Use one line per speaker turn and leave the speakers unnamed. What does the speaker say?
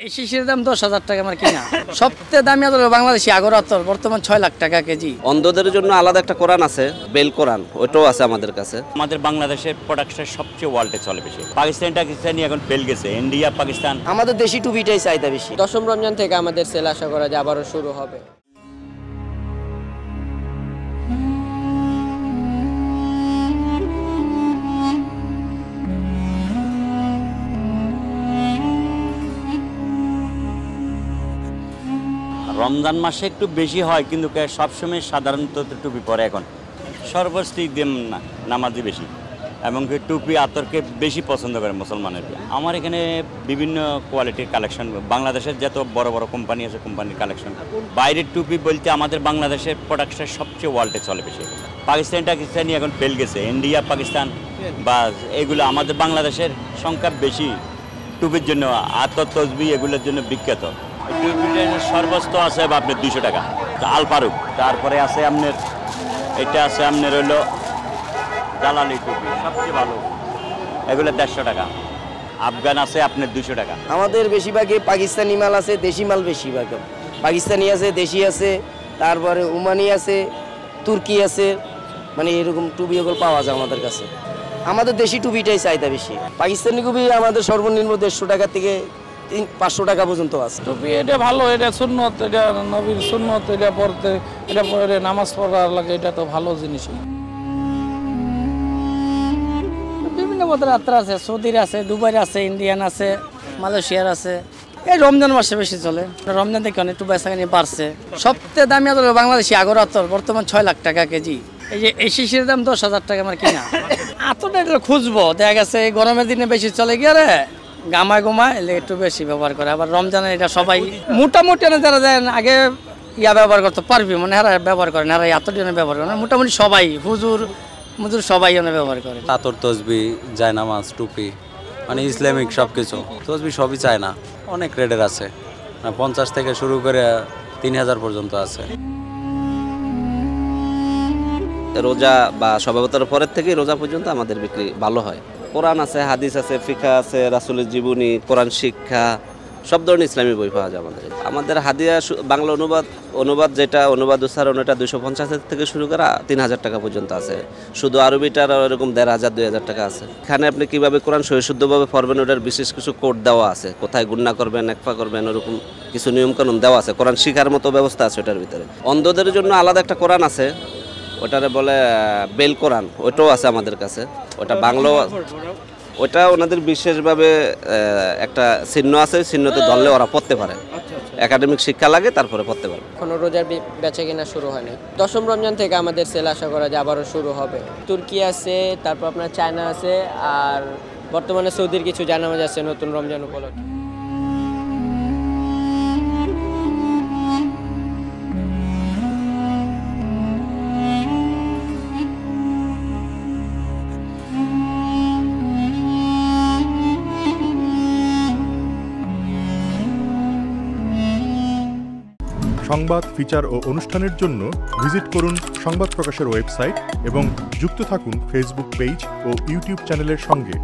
এই শিশির দাম 10,000 টাকা আমার কিনা। সবচেয়ে দামি হলো বাংলাদেশি আগরতল, বর্তমান 6 লাখ টাকা কেজি।
অন্ধদের জন্য আলাদা একটা কোরআন আছে, বেল কোরআন, ওটাও আছে আমাদের কাছে।
আমাদের বাংলাদেশের প্রোডাকশন সবচেয়ে ওয়ার্ল্ডে চলে বেশি। পাকিস্তানি এখন ফেল গেছে, ইন্ডিয়া পাকিস্তান।
আমাদের দেশি টুপিটাই চাহিদা বেশি।
দশম রমজান থেকে আমাদের সেল আশা করা যায় আবারও শুরু হবে।
রমজান মাসে একটু বেশি হয়, কিন্তু সবসময় সাধারণত টুপি পরে এখন সর্বস্তিক দিয়ে নামাজি বেশি, এবং টুপি আতরকে বেশি পছন্দ করে মুসলমানের। আমার এখানে বিভিন্ন কোয়ালিটির কালেকশন, বাংলাদেশের যত বড় বড় কোম্পানি আছে কোম্পানির কালেকশন। বাইরের টুপি বলতে আমাদের বাংলাদেশের প্রোডাকশন সবচেয়ে ওয়ার্ল্ডে চলে বেশি। পাকিস্তানি এখন ফেল গেছে, ইন্ডিয়া পাকিস্তান বা এগুলো আমাদের বাংলাদেশের সংখ্যা বেশি টুপির জন্য, আতর তসবি এগুলোর জন্য বিখ্যাত। সর্বস্ত আছে আপনার 200 টাকা আল ফারুক। তারপরে আছে আপনার এটা আছে আপনার হলো জালালি টুপি, সবচেয়ে ভালো, এগুলো 150 টাকা। আফগান আছে আপনার 200 টাকা।
আমাদের বেশিরভাগই পাকিস্তানি মাল আছে, দেশি মাল বেশিরভাগ। পাকিস্তানি আছে, দেশি আছে, তারপরে ওমানি আছে, তুর্কি আছে, মানে এরকম টুপি এগুলো পাওয়া যায় আমাদের কাছে। আমাদের দেশি টুপিটাই চাহিদা বেশি। পাকিস্তানি টুপি আমাদের সর্বনিম্ন 150 টাকা থেকে 500 টাকা পর্যন্ত আছে।
টুপি এটা ভালো, এটা সুন্নত, এটা নবীর সুন্নত, এটা পড়তে, এটা পরে নামাজ পড়ার লাগে, এটা তো ভালো জিনিস।
বিভিন্ন মতের যাত্রা আছে, সৌদির আছে, দুবাইর আছে, ইন্ডিয়ান আছে, মালয়েশিয়ার আছে। এই রমজান মাসে বেশি চলে। রমজান থেকে অনেক একটু বেচা কিনে বাড়ছে। সবচেয়ে দামি হলো বাংলাদেশি আগরতল, বর্তমান 6 লাখ টাকা কেজি। এই যে এই শিশির দাম 10,000 টাকা আমার কিনা। এতটা এটা খুঁজবো, দেখা গেছে এই গরমের দিনে বেশি চলে গিয়ে রে গামায় গোমায় এলে একটু বেশি ব্যবহার করে। আবার রমজানে এটা সবাই মোটামুটি যারা যায় আগে ব্যবহার করতে পারবি, মানে এরা ব্যবহার করে না, এরা এতটা ব্যবহার করে না, মোটামুটি সবাই হুজুর মুজুর সবাই ব্যবহার করে।
আতর তসবি, জায়নামাজ, টুপি, মানে ইসলামিক সব কিছু তসবি সবই চায় না। অনেক রেটের আছে, 50 থেকে শুরু করে 3000 পর্যন্ত আছে।
রোজা বা শবে পরের থেকে রোজা পর্যন্ত আমাদের বিক্রি ভালো হয়। কোরআন আছে, হাদিস আছে, ফিকা আছে, রাসূলের জীবনী, কোরআন শিক্ষা, সব ধরনের ইসলামী বই পাওয়া যায় আমাদের হাদিয়া বাংলা অনুবাদ যেটা অনুবাদ উচ্চারণ, এটা 250 থেকে শুরু করে 3000 টাকা পর্যন্ত আছে। শুধু আরবিটার এরকম 1500-2000 টাকা আছে। এখানে আপনি কিভাবে কোরআন সহিশুদ্ধভাবে পড়বেন ওটার বিশেষ কিছু কোড দেওয়া আছে, কোথায় গুন্না করবেন, একফা করবেন, ওরকম কিছু নিয়মকানুন দেওয়া আছে। কোরআন শিখার মতো ব্যবস্থা আছে ওটার ভিতরে। অন্ধদের জন্য আলাদা একটা কোরআন আছে, ওটারে বলে বেল কোরআন, ওটাও আছে আমাদের কাছে। ওটা বাংলা, ওটা ওনাদের বিশেষভাবে একটা চিহ্ন আছে, চিহ্নতে ধরলে ওরা পড়তে পারে। একাডেমিক শিক্ষা লাগে, তারপরে পড়তে পারে।
এখনো রোজার বেচা কিনা শুরু হয়নি। দশম রমজান থেকে আমাদের সেল আশা করা যায় আবারও শুরু হবে। তুর্কি আছে, তারপর আপনার চায়না আছে, আর বর্তমানে সৌদির কিছু জায়নামাজ আছে নতুন রমজান উপলক্ষে।
সংবাদ, ফিচার ও অনুষ্ঠানের জন্য ভিজিট করুন সংবাদ প্রকাশের ওয়েবসাইট এবং যুক্ত থাকুন ফেসবুক পেজ ও ইউটিউব চ্যানেলের সঙ্গে।